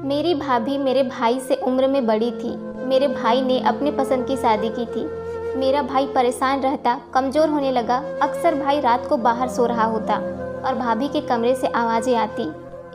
मेरी भाभी मेरे भाई से उम्र में बड़ी थी। मेरे भाई ने अपने पसंद की शादी की थी। मेरा भाई परेशान रहता, कमज़ोर होने लगा। अक्सर भाई रात को बाहर सो रहा होता और भाभी के कमरे से आवाज़ें आती।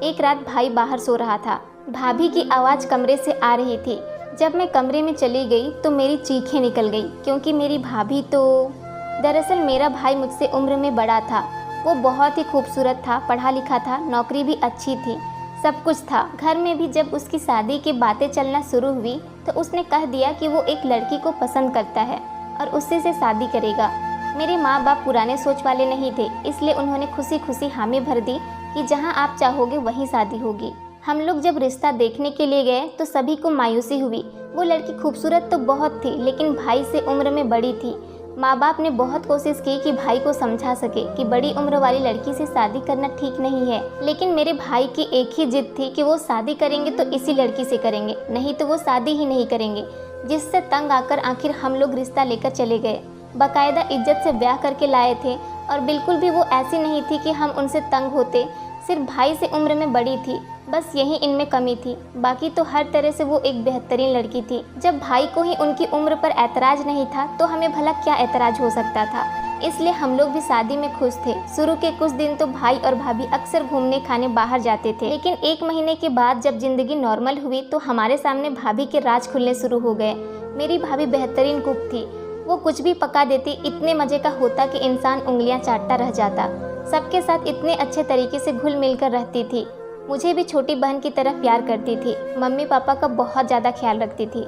एक रात भाई बाहर सो रहा था, भाभी की आवाज़ कमरे से आ रही थी। जब मैं कमरे में चली गई तो मेरी चीखें निकल गई, क्योंकि मेरी भाभी दरअसल मेरा भाई मुझसे उम्र में बड़ा था। वो बहुत ही खूबसूरत था, पढ़ा लिखा था, नौकरी भी अच्छी थी, सब कुछ था। घर में भी जब उसकी शादी की बातें चलना शुरू हुई तो उसने कह दिया कि वो एक लड़की को पसंद करता है और उसी से शादी करेगा। मेरे माँ बाप पुराने सोच वाले नहीं थे, इसलिए उन्होंने खुशी खुशी हामी भर दी कि जहाँ आप चाहोगे वहीं शादी होगी। हम लोग जब रिश्ता देखने के लिए गए तो सभी को मायूसी हुई। वो लड़की खूबसूरत तो बहुत थी, लेकिन भाई से उम्र में बड़ी थी। माँ बाप ने बहुत कोशिश की कि भाई को समझा सके कि बड़ी उम्र वाली लड़की से शादी करना ठीक नहीं है, लेकिन मेरे भाई की एक ही जिद थी कि वो शादी करेंगे तो इसी लड़की से करेंगे, नहीं तो वो शादी ही नहीं करेंगे। जिससे तंग आकर आखिर हम लोग रिश्ता लेकर चले गए। बाकायदा इज्जत से ब्याह करके लाए थे और बिल्कुल भी वो ऐसी नहीं थी कि हम उनसे तंग होते। सिर्फ भाई से उम्र में बड़ी थी, बस यही इनमें कमी थी, बाकी तो हर तरह से वो एक बेहतरीन लड़की थी। जब भाई को ही उनकी उम्र पर ऐतराज नहीं था तो हमें भला क्या ऐतराज हो सकता था। इसलिए हम लोग भी शादी में खुश थे। शुरू के कुछ दिन तो भाई और भाभी अक्सर घूमने खाने बाहर जाते थे, लेकिन एक महीने के बाद जब जिंदगी नॉर्मल हुई तो हमारे सामने भाभी के राज खुलने शुरू हो गए। मेरी भाभी बेहतरीन कुक थी, वो कुछ भी पका देती, इतने मज़े का होता कि इंसान उंगलियां चाटता रह जाता। सबके साथ इतने अच्छे तरीके से घुल मिल कर रहती थी। मुझे भी छोटी बहन की तरह प्यार करती थी। मम्मी पापा का बहुत ज़्यादा ख्याल रखती थी।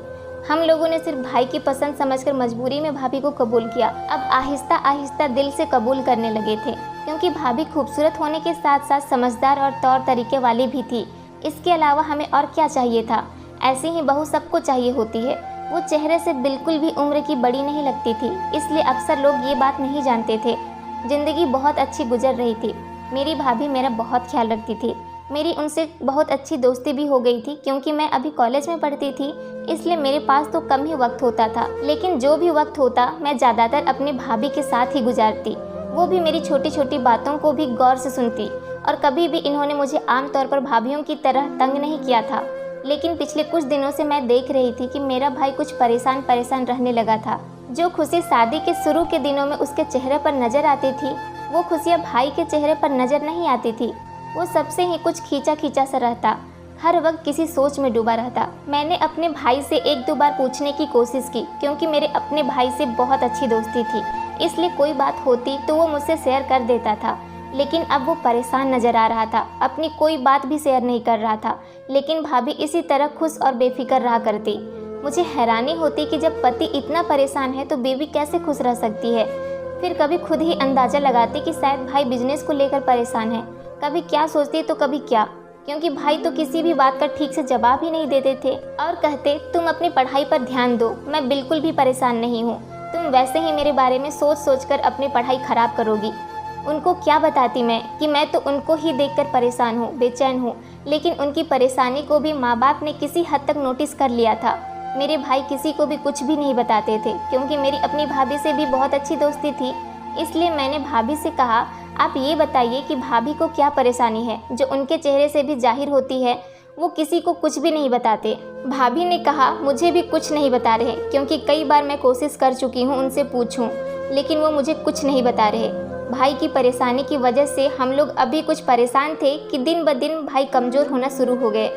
हम लोगों ने सिर्फ भाई की पसंद समझकर मजबूरी में भाभी को कबूल किया। अब आहिस्ता आहिस्ता दिल से कबूल करने लगे थे, क्योंकि भाभी खूबसूरत होने के साथ साथ समझदार और तौर तरीके वाली भी थी। इसके अलावा हमें और क्या चाहिए था। ऐसी ही बहू सबको चाहिए होती है। वो चेहरे से बिल्कुल भी उम्र की बड़ी नहीं लगती थी, इसलिए अक्सर लोग ये बात नहीं जानते थे। जिंदगी बहुत अच्छी गुजर रही थी। मेरी भाभी मेरा बहुत ख्याल रखती थी। मेरी उनसे बहुत अच्छी दोस्ती भी हो गई थी, क्योंकि मैं अभी कॉलेज में पढ़ती थी, इसलिए मेरे पास तो कम ही वक्त होता था। लेकिन जो भी वक्त होता मैं ज़्यादातर अपनी भाभी के साथ ही गुजारती। वो भी मेरी छोटी छोटी बातों को भी गौर से सुनती और कभी भी इन्होंने मुझे आमतौर पर भाभीयों की तरह तंग नहीं किया था। लेकिन पिछले कुछ दिनों से मैं देख रही थी कि मेरा भाई कुछ परेशान परेशान रहने लगा था। जो खुशी शादी के शुरू के दिनों में उसके चेहरे पर नज़र आती थी, वो खुशियाँ भाई के चेहरे पर नज़र नहीं आती थी। वो सबसे ही कुछ खींचा खींचा सा रहता, हर वक्त किसी सोच में डूबा रहता। मैंने अपने भाई से एक दो बार पूछने की कोशिश की, क्योंकि मेरे अपने भाई से बहुत अच्छी दोस्ती थी, इसलिए कोई बात होती तो वो मुझसे शेयर कर देता था। लेकिन अब वो परेशान नज़र आ रहा था, अपनी कोई बात भी शेयर नहीं कर रहा था। लेकिन भाभी इसी तरह खुश और बेफिक्र रहा करती। मुझे हैरानी होती कि जब पति इतना परेशान है तो बीवी कैसे खुश रह सकती है। फिर कभी खुद ही अंदाज़ा लगाती कि शायद भाई बिजनेस को लेकर परेशान है। कभी क्या सोचती तो कभी क्या, क्योंकि भाई तो किसी भी बात का ठीक से जवाब ही नहीं देते थे और कहते तुम अपनी पढ़ाई पर ध्यान दो, मैं बिल्कुल भी परेशान नहीं हूँ, तुम वैसे ही मेरे बारे में सोच सोच कर अपनी पढ़ाई खराब करोगी। उनको क्या बताती मैं कि मैं तो उनको ही देखकर परेशान हूँ, बेचैन हूँ। लेकिन उनकी परेशानी को भी माँ बाप ने किसी हद तक नोटिस कर लिया था। मेरे भाई किसी को भी कुछ भी नहीं बताते थे, क्योंकि मेरी अपनी भाभी से भी बहुत अच्छी दोस्ती थी। इसलिए मैंने भाभी से कहा, आप ये बताइए कि भाभी को क्या परेशानी है जो उनके चेहरे से भी जाहिर होती है। वो किसी को कुछ भी नहीं बताते। भाभी ने कहा, मुझे भी कुछ नहीं बता रहे, क्योंकि कई बार मैं कोशिश कर चुकी हूँ उनसे पूछूं, लेकिन वो मुझे कुछ नहीं बता रहे। भाई की परेशानी की वजह से हम लोग अभी कुछ परेशान थे कि दिन ब दिन भाई कमज़ोर होना शुरू हो गए।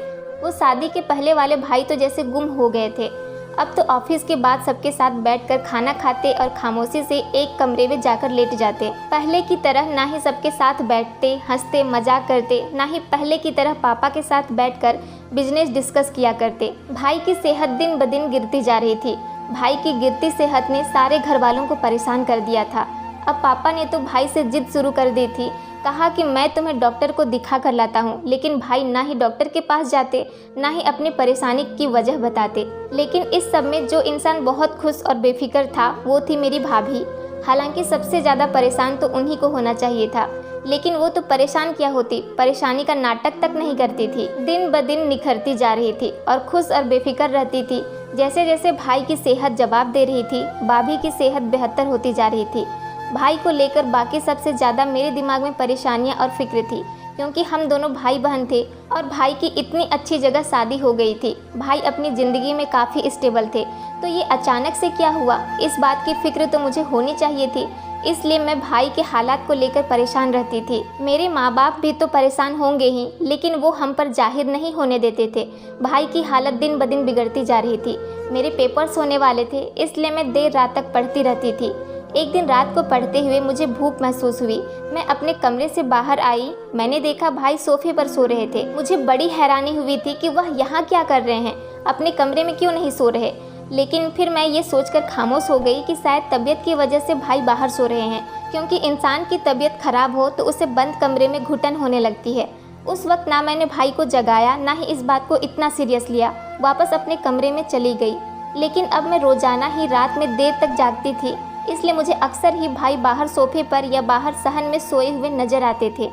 वो शादी के पहले वाले भाई तो जैसे गुम हो गए थे। अब तो ऑफिस के बाद सबके साथ बैठकर खाना खाते और खामोशी से एक कमरे में जाकर लेट जाते। पहले की तरह ना ही सबके साथ बैठते, हंसते, मजाक करते, ना ही पहले की तरह पापा के साथ बैठकर बिजनेस डिस्कस किया करते। भाई की सेहत दिन ब दिन गिरती जा रही थी। भाई की गिरती सेहत ने सारे घर वालों को परेशान कर दिया था। अब पापा ने तो भाई से जिद शुरू कर दी थी। कहा कि मैं तुम्हें डॉक्टर को दिखा कर लाता हूँ, लेकिन भाई ना ही डॉक्टर के पास जाते, ना ही अपनी परेशानी की वजह बताते। लेकिन इस सब में जो इंसान बहुत खुश और बेफिक्र था वो थी मेरी भाभी। हालांकि सबसे ज़्यादा परेशान तो उन्हीं को होना चाहिए था, लेकिन वो तो परेशान क्या होती, परेशानी का नाटक तक नहीं करती थी। दिन ब दिन निखरती जा रही थी और खुश और बेफिक्र रहती थी। जैसे जैसे भाई की सेहत जवाब दे रही थी, भाभी की सेहत बेहतर होती जा रही थी। भाई को लेकर बाकी सबसे ज़्यादा मेरे दिमाग में परेशानियां और फिक्र थी, क्योंकि हम दोनों भाई बहन थे और भाई की इतनी अच्छी जगह शादी हो गई थी। भाई अपनी ज़िंदगी में काफ़ी स्टेबल थे, तो ये अचानक से क्या हुआ, इस बात की फिक्र तो मुझे होनी चाहिए थी। इसलिए मैं भाई के हालात को लेकर परेशान रहती थी। मेरे माँ बाप भी तो परेशान होंगे ही, लेकिन वो हम पर जाहिर नहीं होने देते थे। भाई की हालत दिन ब दिन बिगड़ती जा रही थी। मेरे पेपर्स होने वाले थे, इसलिए मैं देर रात तक पढ़ती रहती थी। एक दिन रात को पढ़ते हुए मुझे भूख महसूस हुई। मैं अपने कमरे से बाहर आई। मैंने देखा भाई सोफे पर सो रहे थे। मुझे बड़ी हैरानी हुई थी कि वह यहाँ क्या कर रहे हैं, अपने कमरे में क्यों नहीं सो रहे। लेकिन फिर मैं ये सोचकर खामोश हो गई कि शायद तबीयत की वजह से भाई बाहर सो रहे हैं, क्योंकि इंसान की तबीयत खराब हो तो उसे बंद कमरे में घुटन होने लगती है। उस वक्त ना मैंने भाई को जगाया, ना ही इस बात को इतना सीरियस लिया। वापस अपने कमरे में चली गई। लेकिन अब मैं रोजाना ही रात में देर तक जागती थी, इसलिए मुझे अक्सर ही भाई बाहर सोफे पर या बाहर सहन में सोए हुए नजर आते थे।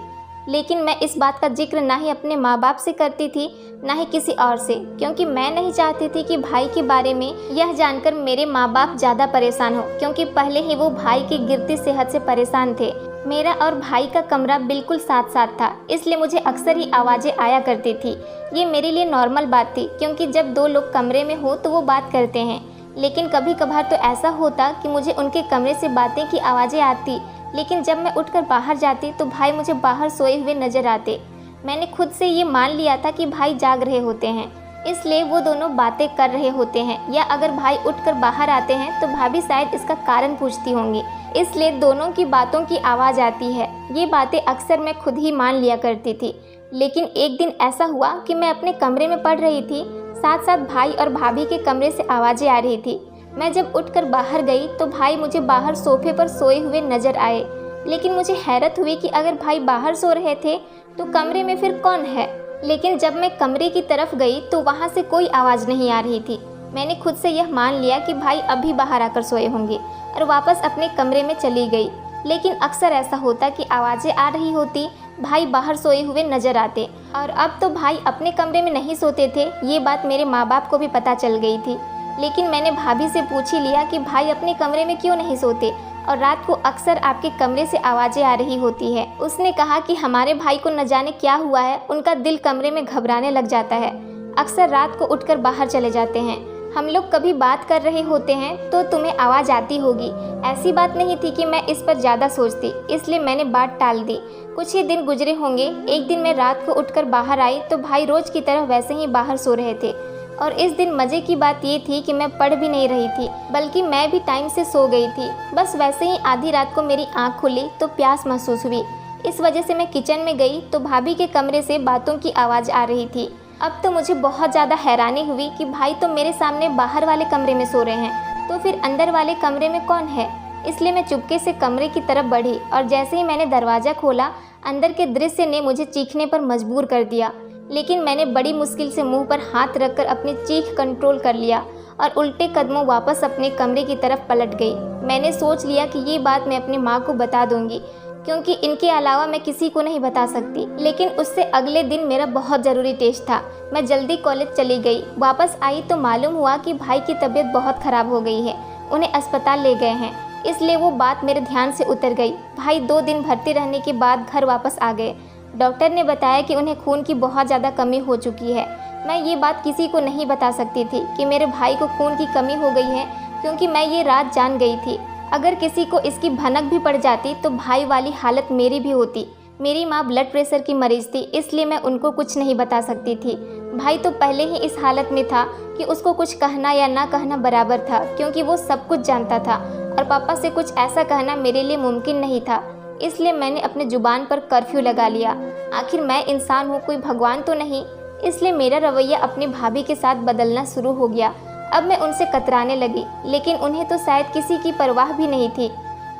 लेकिन मैं इस बात का जिक्र ना ही अपने माँ बाप से करती थी, ना ही किसी और से, क्योंकि मैं नहीं चाहती थी कि भाई के बारे में यह जानकर मेरे माँ बाप ज़्यादा परेशान हो, क्योंकि पहले ही वो भाई की गिरती सेहत से परेशान थे। मेरा और भाई का कमरा बिल्कुल साथ साथ था, इसलिए मुझे अक्सर ही आवाज़ें आया करती थी। ये मेरे लिए नॉर्मल बात थी, क्योंकि जब दो लोग कमरे में हो तो वो बात करते हैं। लेकिन कभी कभार तो ऐसा होता कि मुझे उनके कमरे से बातें की आवाज़ें आती, लेकिन जब मैं उठकर बाहर जाती तो भाई मुझे बाहर सोए हुए नजर आते। मैंने खुद से ये मान लिया था कि भाई जाग रहे होते हैं, इसलिए वो दोनों बातें कर रहे होते हैं, या अगर भाई उठकर बाहर आते हैं तो भाभी शायद इसका कारण पूछती होंगी, इसलिए दोनों की बातों की आवाज़ आती है। ये बातें अक्सर मैं खुद ही मान लिया करती थी। लेकिन एक दिन ऐसा हुआ कि मैं अपने कमरे में पढ़ रही थी, साथ साथ भाई और भाभी के कमरे से आवाज़ें आ रही थी। मैं जब उठकर बाहर गई तो भाई मुझे बाहर सोफे पर सोए हुए नजर आए। लेकिन मुझे हैरत हुई कि अगर भाई बाहर सो रहे थे तो कमरे में फिर कौन है। लेकिन जब मैं कमरे की तरफ गई तो वहाँ से कोई आवाज़ नहीं आ रही थी। मैंने खुद से यह मान लिया कि भाई अभी बाहर आकर सोए होंगे और वापस अपने कमरे में चली गई। लेकिन अक्सर ऐसा होता कि आवाज़ें आ रही होती, भाई बाहर सोए हुए नजर आते। और अब तो भाई अपने कमरे में नहीं सोते थे, ये बात मेरे माँ बाप को भी पता चल गई थी। लेकिन मैंने भाभी से पूछ ही लिया कि भाई अपने कमरे में क्यों नहीं सोते और रात को अक्सर आपके कमरे से आवाज़ें आ रही होती है। उसने कहा कि हमारे भाई को न जाने क्या हुआ है, उनका दिल कमरे में घबराने लग जाता है, अक्सर रात को उठकर बाहर चले जाते हैं। हम लोग कभी बात कर रहे होते हैं तो तुम्हें आवाज़ आती होगी। ऐसी बात नहीं थी कि मैं इस पर ज़्यादा सोचती, इसलिए मैंने बात टाल दी। कुछ ही दिन गुजरे होंगे, एक दिन मैं रात को उठकर बाहर आई तो भाई रोज़ की तरह वैसे ही बाहर सो रहे थे। और इस दिन मज़े की बात ये थी कि मैं पढ़ भी नहीं रही थी, बल्कि मैं भी टाइम से सो गई थी। बस वैसे ही आधी रात को मेरी आँख खुली तो प्यास महसूस हुई। इस वजह से मैं किचन में गई तो भाभी के कमरे से बातों की आवाज़ आ रही थी। अब तो मुझे बहुत ज़्यादा हैरानी हुई कि भाई तो मेरे सामने बाहर वाले कमरे में सो रहे हैं, तो फिर अंदर वाले कमरे में कौन है। इसलिए मैं चुपके से कमरे की तरफ बढ़ी और जैसे ही मैंने दरवाज़ा खोला, अंदर के दृश्य ने मुझे चीखने पर मजबूर कर दिया। लेकिन मैंने बड़ी मुश्किल से मुंह पर हाथ रखकर अपनी चीख कंट्रोल कर लिया और उल्टे कदमों वापस अपने कमरे की तरफ पलट गई। मैंने सोच लिया कि ये बात मैं अपनी माँ को बता दूंगी, क्योंकि इनके अलावा मैं किसी को नहीं बता सकती। लेकिन उससे अगले दिन मेरा बहुत ज़रूरी टेस्ट था। मैं जल्दी कॉलेज चली गई। वापस आई तो मालूम हुआ कि भाई की तबीयत बहुत ख़राब हो गई है, उन्हें अस्पताल ले गए हैं। इसलिए वो बात मेरे ध्यान से उतर गई। भाई 2 दिन भर्ती रहने के बाद घर वापस आ गए। डॉक्टर ने बताया कि उन्हें खून की बहुत ज़्यादा कमी हो चुकी है। मैं ये बात किसी को नहीं बता सकती थी कि मेरे भाई को खून की कमी हो गई है, क्योंकि मैं ये रात जान गई थी अगर किसी को इसकी भनक भी पड़ जाती तो भाई वाली हालत मेरी भी होती। मेरी माँ ब्लड प्रेशर की मरीज़ थी, इसलिए मैं उनको कुछ नहीं बता सकती थी। भाई तो पहले ही इस हालत में था कि उसको कुछ कहना या ना कहना बराबर था, क्योंकि वो सब कुछ जानता था और पापा से कुछ ऐसा कहना मेरे लिए मुमकिन नहीं था। इसलिए मैंने अपने ज़ुबान पर कर्फ्यू लगा लिया। आखिर मैं इंसान हूँ, कोई भगवान तो नहीं। इसलिए मेरा रवैया अपनी भाभी के साथ बदलना शुरू हो गया। अब मैं उनसे कतराने लगी, लेकिन उन्हें तो शायद किसी की परवाह भी नहीं थी।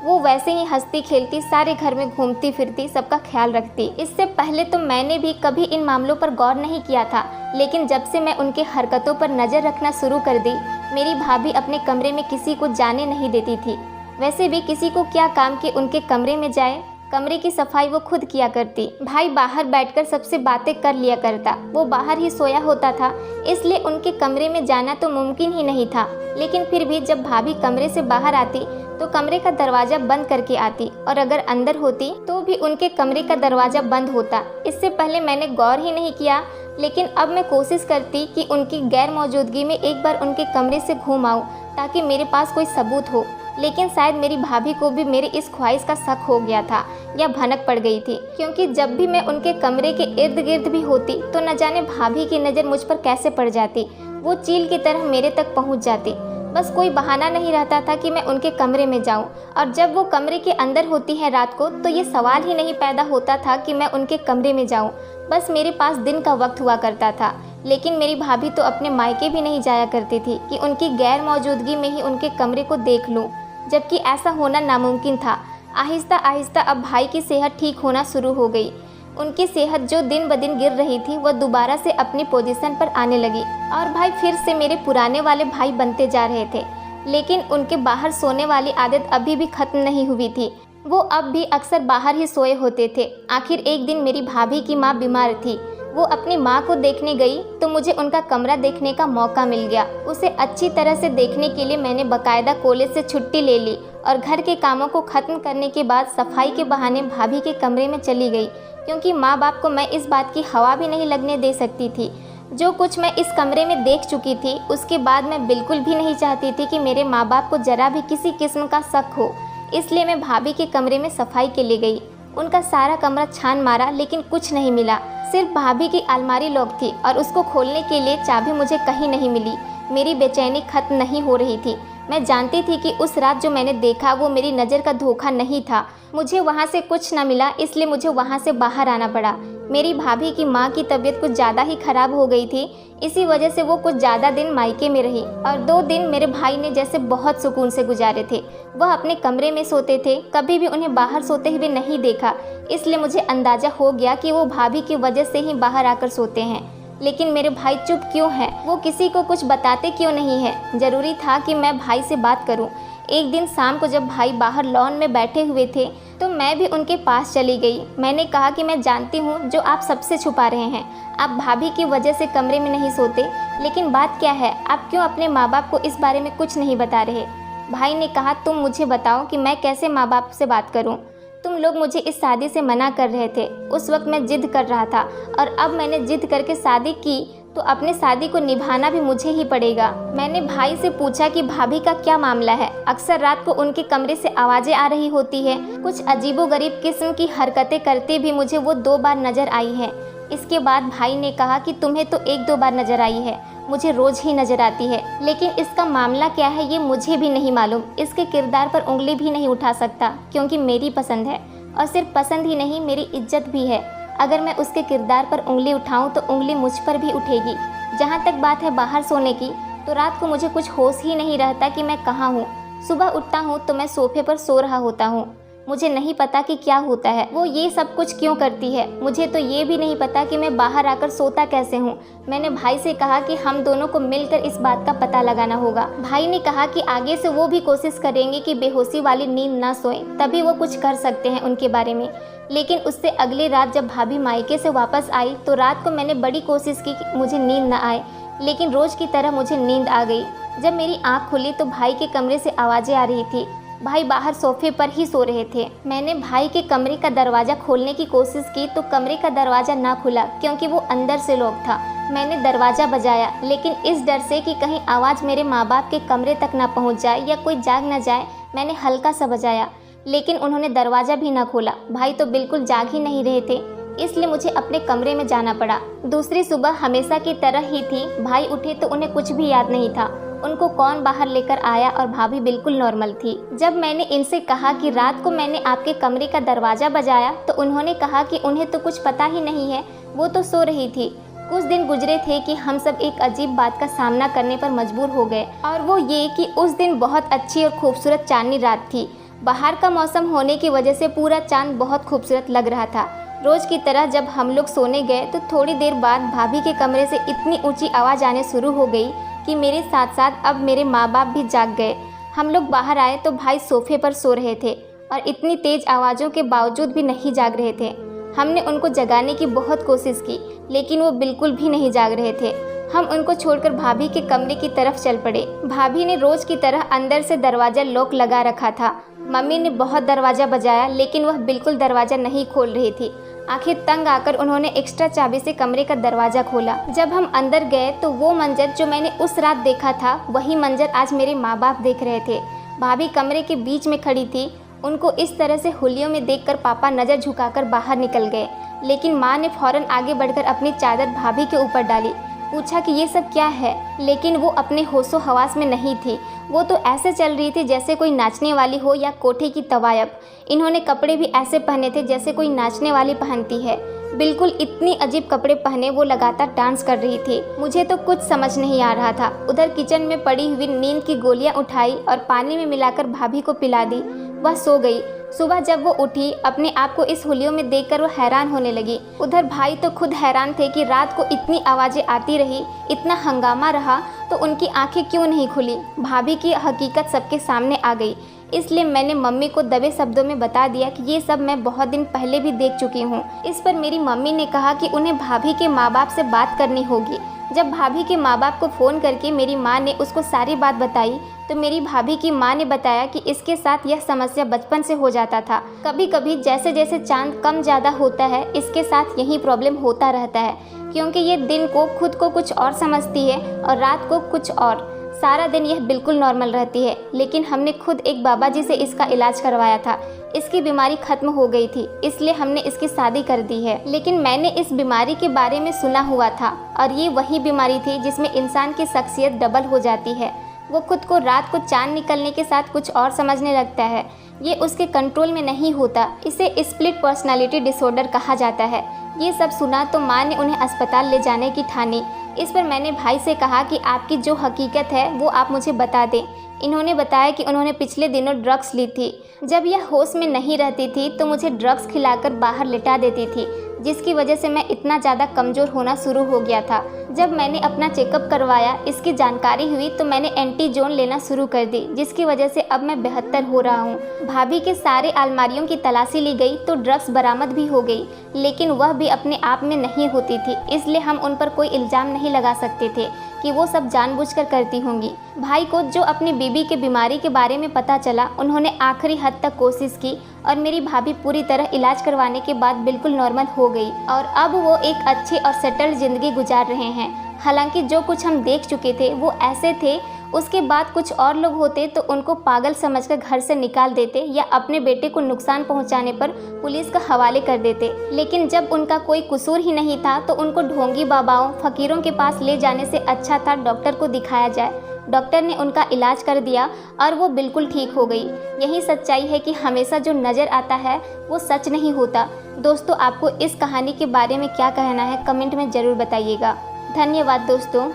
वो वैसे ही हंसती खेलती सारे घर में घूमती फिरती सबका ख्याल रखती। इससे पहले तो मैंने भी कभी इन मामलों पर गौर नहीं किया था, लेकिन जब से मैं उनके हरकतों पर नज़र रखना शुरू कर दी, मेरी भाभी अपने कमरे में किसी को जाने नहीं देती थी। वैसे भी किसी को क्या काम कि उनके कमरे में जाए। कमरे की सफाई वो खुद किया करती। भाई बाहर बैठकर सबसे बातें कर लिया करता। वो बाहर ही सोया होता था, इसलिए उनके कमरे में जाना तो मुमकिन ही नहीं था। लेकिन फिर भी जब भाभी कमरे से बाहर आती तो कमरे का दरवाज़ा बंद करके आती, और अगर अंदर होती तो भी उनके कमरे का दरवाज़ा बंद होता। इससे पहले मैंने गौर ही नहीं किया, लेकिन अब मैं कोशिश करती कि उनकी गैर मौजूदगी में एक बार उनके कमरे से घूम आऊँ, ताकि मेरे पास कोई सबूत हो। लेकिन शायद मेरी भाभी को भी मेरी इस ख्वाहिश का शक हो गया था या भनक पड़ गई थी, क्योंकि जब भी मैं उनके कमरे के इर्द गिर्द भी होती तो न जाने भाभी की नज़र मुझ पर कैसे पड़ जाती। वो चील की तरह मेरे तक पहुंच जाती। बस कोई बहाना नहीं रहता था कि मैं उनके कमरे में जाऊं। और जब वो कमरे के अंदर होती है रात को, तो ये सवाल ही नहीं पैदा होता था कि मैं उनके कमरे में जाऊं। बस मेरे पास दिन का वक्त हुआ करता था। लेकिन मेरी भाभी तो अपने मायके भी नहीं जाया करती थी कि उनकी गैर मौजूदगी में ही उनके कमरे को देख लूं, जबकि ऐसा होना नामुमकिन था। आहिस्ता आहिस्ता अब भाई की सेहत ठीक होना शुरू हो गई। उनकी सेहत जो दिन ब दिन गिर रही थी, वह दोबारा से अपनी पोजीशन पर आने लगी और भाई फिर से मेरे पुराने वाले भाई बनते जा रहे थे। लेकिन उनके बाहर सोने वाली आदत अभी भी खत्म नहीं हुई थी। वो अब भी अक्सर बाहर ही सोए होते थे। आखिर एक दिन मेरी भाभी की माँ बीमार थी। वो अपनी माँ को देखने गई तो मुझे उनका कमरा देखने का मौका मिल गया। उसे अच्छी तरह से देखने के लिए मैंने बाकायदा कॉलेज से छुट्टी ले ली और घर के कामों को ख़त्म करने के बाद सफाई के बहाने भाभी के कमरे में चली गई, क्योंकि माँ बाप को मैं इस बात की हवा भी नहीं लगने दे सकती थी। जो कुछ मैं इस कमरे में देख चुकी थी, उसके बाद मैं बिल्कुल भी नहीं चाहती थी कि मेरे माँ बाप को जरा भी किसी किस्म का शक हो। इसलिए मैं भाभी के कमरे में सफाई के लिए गई। उनका सारा कमरा छान मारा, लेकिन कुछ नहीं मिला। सिर्फ भाभी की अलमारी लॉक थी और उसको खोलने के लिए चाबी मुझे कहीं नहीं मिली। मेरी बेचैनी खत्म नहीं हो रही थी। मैं जानती थी कि उस रात जो मैंने देखा वो मेरी नज़र का धोखा नहीं था। मुझे वहाँ से कुछ न मिला, इसलिए मुझे वहाँ से बाहर आना पड़ा। मेरी भाभी की माँ की तबीयत कुछ ज़्यादा ही ख़राब हो गई थी। इसी वजह से वो कुछ ज़्यादा दिन मायके में रही और 2 दिन मेरे भाई ने जैसे बहुत सुकून से गुजारे थे। वह अपने कमरे में सोते थे, कभी भी उन्हें बाहर सोते हुए नहीं देखा। इसलिए मुझे अंदाज़ा हो गया कि वो भाभी की वजह से ही बाहर आकर सोते हैं। लेकिन मेरे भाई चुप क्यों हैं? वो किसी को कुछ बताते क्यों नहीं हैं? ज़रूरी था कि मैं भाई से बात करूं। एक दिन शाम को जब भाई बाहर लॉन में बैठे हुए थे तो मैं भी उनके पास चली गई। मैंने कहा कि मैं जानती हूँ जो आप सबसे छुपा रहे हैं। आप भाभी की वजह से कमरे में नहीं सोते, लेकिन बात क्या है? आप क्यों अपने माँ बाप को इस बारे में कुछ नहीं बता रहे? भाई ने कहा, तुम मुझे बताओ कि मैं कैसे माँ बाप से बात करूँ। तुम लोग मुझे इस शादी से मना कर रहे थे। उस वक्त मैं जिद कर रहा था और अब मैंने जिद करके शादी की तो अपनी शादी को निभाना भी मुझे ही पड़ेगा। मैंने भाई से पूछा कि भाभी का क्या मामला है। अक्सर रात को उनके कमरे से आवाज़ें आ रही होती है। कुछ अजीबोगरीब किस्म की हरकतें करते भी मुझे वो 2 बार नज़र आई है। इसके बाद भाई ने कहा कि तुम्हें तो 1-2 बार नज़र आई है, मुझे रोज़ ही नज़र आती है। लेकिन इसका मामला क्या है ये मुझे भी नहीं मालूम। इसके किरदार पर उंगली भी नहीं उठा सकता, क्योंकि मेरी पसंद है और सिर्फ पसंद ही नहीं, मेरी इज्जत भी है। अगर मैं उसके किरदार पर उंगली उठाऊं तो उंगली मुझ पर भी उठेगी। जहां तक बात है बाहर सोने की, तो रात को मुझे कुछ होश ही नहीं रहता कि मैं कहाँ हूँ। सुबह उठता हूँ तो मैं सोफे पर सो रहा होता हूँ। मुझे नहीं पता कि क्या होता है, वो ये सब कुछ क्यों करती है। मुझे तो ये भी नहीं पता कि मैं बाहर आकर सोता कैसे हूँ। मैंने भाई से कहा कि हम दोनों को मिलकर इस बात का पता लगाना होगा। भाई ने कहा कि आगे से वो भी कोशिश करेंगे कि बेहोशी वाली नींद ना सोएं, तभी वो कुछ कर सकते हैं उनके बारे में। लेकिन उससे अगली रात जब भाभी मायके से वापस आई तो रात को मैंने बड़ी कोशिश की कि मुझे नींद ना आए, लेकिन रोज़ की तरह मुझे नींद आ गई। जब मेरी आँख खुली तो भाई के कमरे से आवाज़ें आ रही थी। भाई बाहर सोफे पर ही सो रहे थे। मैंने भाई के कमरे का दरवाज़ा खोलने की कोशिश की तो कमरे का दरवाज़ा ना खुला, क्योंकि वो अंदर से लॉक था। मैंने दरवाज़ा बजाया, लेकिन इस डर से कि कहीं आवाज़ मेरे माँ बाप के कमरे तक ना पहुँच जाए या कोई जाग ना जाए, मैंने हल्का सा बजाया, लेकिन उन्होंने दरवाज़ा भी ना खोला। भाई तो बिल्कुल जाग ही नहीं रहे थे, इसलिए मुझे अपने कमरे में जाना पड़ा। दूसरी सुबह हमेशा की तरह ही थी। भाई उठे तो उन्हें कुछ भी याद नहीं था उनको कौन बाहर लेकर आया, और भाभी बिल्कुल नॉर्मल थी। जब मैंने इनसे कहा कि रात को मैंने आपके कमरे का दरवाज़ा बजाया तो उन्होंने कहा कि उन्हें तो कुछ पता ही नहीं है, वो तो सो रही थी। कुछ दिन गुजरे थे कि हम सब एक अजीब बात का सामना करने पर मजबूर हो गए, और वो ये कि उस दिन बहुत अच्छी और खूबसूरत चांदनी रात थी। बाहर का मौसम होने की वजह से पूरा चांद बहुत खूबसूरत लग रहा था। रोज़ की तरह जब हम लोग सोने गए तो थोड़ी देर बाद भाभी के कमरे से इतनी ऊंची आवाज़ आने शुरू हो गई कि मेरे साथ साथ अब मेरे माँ बाप भी जाग गए। हम लोग बाहर आए तो भाई सोफे पर सो रहे थे और इतनी तेज आवाज़ों के बावजूद भी नहीं जाग रहे थे। हमने उनको जगाने की बहुत कोशिश की, लेकिन वो बिल्कुल भी नहीं जाग रहे थे। हम उनको छोड़कर भाभी के कमरे की तरफ चल पड़े। भाभी ने रोज की तरह अंदर से दरवाज़ा लॉक लगा रखा था। मम्मी ने बहुत दरवाज़ा बजाया, लेकिन वह बिल्कुल दरवाज़ा नहीं खोल रही थी। आखिर तंग आकर उन्होंने एक्स्ट्रा चाबी से कमरे का दरवाज़ा खोला। जब हम अंदर गए तो वो मंजर जो मैंने उस रात देखा था, वही मंजर आज मेरे माँ बाप देख रहे थे। भाभी कमरे के बीच में खड़ी थी। उनको इस तरह से हुलियों में देखकर पापा नज़र झुकाकर बाहर निकल गए, लेकिन माँ ने फौरन आगे बढ़कर अपनी चादर भाभी के ऊपर डाली। पूछा कि ये सब क्या है, लेकिन वो अपने होशो हवास में नहीं थी। वो तो ऐसे चल रही थी जैसे कोई नाचने वाली हो या कोठे की तवायब। इन्होंने कपड़े भी ऐसे पहने थे जैसे कोई नाचने वाली पहनती है। बिल्कुल इतनी अजीब कपड़े पहने वो लगातार डांस कर रही थी। मुझे तो कुछ समझ नहीं आ रहा था। उधर किचन में पड़ी हुई नींद की गोलियां उठाई और पानी में मिलाकर भाभी को पिला दी। वह सो गई। सुबह जब वो उठी, अपने आप को इस हुलियों में देखकर वो हैरान होने लगी। उधर भाई तो खुद हैरान थे कि रात को इतनी आवाज़ें आती रही, इतना हंगामा रहा, तो उनकी आंखें क्यों नहीं खुली। भाभी की हकीकत सबके सामने आ गई। इसलिए मैंने मम्मी को दबे शब्दों में बता दिया कि ये सब मैं बहुत दिन पहले भी देख चुकी हूँ। इस पर मेरी मम्मी ने कहा कि उन्हें भाभी के माँ बाप से बात करनी होगी। जब भाभी के माँ बाप को फ़ोन करके मेरी माँ ने उसको सारी बात बताई, तो मेरी भाभी की माँ ने बताया कि इसके साथ यह समस्या बचपन से हो जाता था। कभी कभी जैसे जैसे चांद कम ज़्यादा होता है, इसके साथ यही प्रॉब्लम होता रहता है, क्योंकि ये दिन को खुद को कुछ और समझती है और रात को कुछ और। सारा दिन यह बिल्कुल नॉर्मल रहती है, लेकिन हमने खुद एक बाबा जी से इसका इलाज करवाया था। इसकी बीमारी खत्म हो गई थी, इसलिए हमने इसकी शादी कर दी है। लेकिन मैंने इस बीमारी के बारे में सुना हुआ था, और ये वही बीमारी थी जिसमें इंसान की शख्सियत डबल हो जाती है। वो खुद को रात को चांद निकलने के साथ कुछ और समझने लगता है। ये उसके कंट्रोल में नहीं होता। इसे स्प्लिट पर्सनालिटी डिसऑर्डर कहा जाता है। ये सब सुना तो माँ ने उन्हें अस्पताल ले जाने की ठानी। इस पर मैंने भाई से कहा कि आपकी जो हकीकत है वो आप मुझे बता दें। इन्होंने बताया कि उन्होंने पिछले दिनों ड्रग्स ली थी। जब यह होश में नहीं रहती थी तो मुझे ड्रग्स खिलाकर बाहर लिटा देती थी, जिसकी वजह से मैं इतना ज़्यादा कमज़ोर होना शुरू हो गया था। जब मैंने अपना चेकअप करवाया, इसकी जानकारी हुई, तो मैंने एंटीजोन लेना शुरू कर दी, जिसकी वजह से अब मैं बेहतर हो रहा हूँ। भाभी के सारे अलमारियों की तलाशी ली गई तो ड्रग्स बरामद भी हो गई, लेकिन वह भी अपने आप में नहीं होती थी, इसलिए हम उन पर कोई इल्ज़ाम नहीं लगा सकते थे कि वो सब जानबूझकर करती होंगी। भाई को जो अपनी बीबी के बीमारी के बारे में पता चला, उन्होंने आखिरी हद तक कोशिश की और मेरी भाभी पूरी तरह इलाज करवाने के बाद बिल्कुल नॉर्मल हो गई और अब वो एक अच्छी और सेटल्ड ज़िंदगी गुजार रहे हैं। हालांकि जो कुछ हम देख चुके थे वो ऐसे थे, उसके बाद कुछ और लोग होते तो उनको पागल समझकर घर से निकाल देते या अपने बेटे को नुकसान पहुंचाने पर पुलिस का हवाले कर देते। लेकिन जब उनका कोई कसूर ही नहीं था तो उनको ढोंगी बाबाओं, फकीरों के पास ले जाने से अच्छा था डॉक्टर को दिखाया जाए। डॉक्टर ने उनका इलाज कर दिया और वो बिल्कुल ठीक हो गई। यही सच्चाई है कि हमेशा जो नज़र आता है वो सच नहीं होता। दोस्तों, आपको इस कहानी के बारे में क्या कहना है, कमेंट में ज़रूर बताइएगा। धन्यवाद दोस्तों।